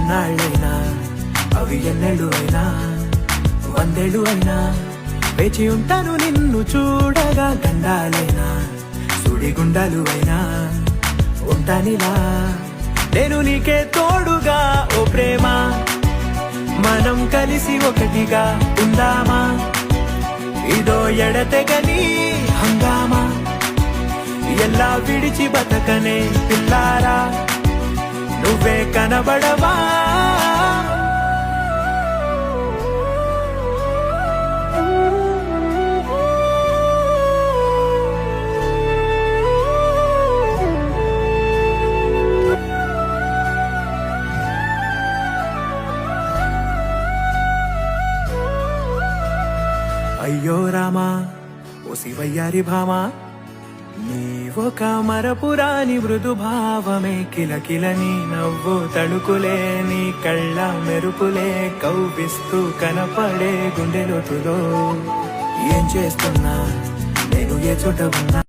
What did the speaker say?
ఎన్నాళ్ళైనా అవి ఎన్నెళ్ళు అయినా 100 ఏళ్ళు అయినా వేచి ఉంటాను నిన్ను చూడగా. గండాలైనా సుడిగుండాలు అయినా ఉంటానిలా నేను నీకే తోడుగా. ఓ ప్రేమ మనం కలిసి ఒకటిగా ఉందామా, ఇదో ఎడతెగని హంగామా. ఎలా విడిచి బతకనే పిల్లారా, నువ్వే కనబడవా. అయ్యో రామా ఓ శివయ్యారి భామా, నీవొక మరపురాని మృదు భావమే. కిలకిలని నవ్వు తడుకులే, నీ కళ్ళ మెరుపులే కవ్విస్తూ కనపడే గుండె లోతులో. ఏం చేస్తున్నా నేను ఏ చోట ఉన్నా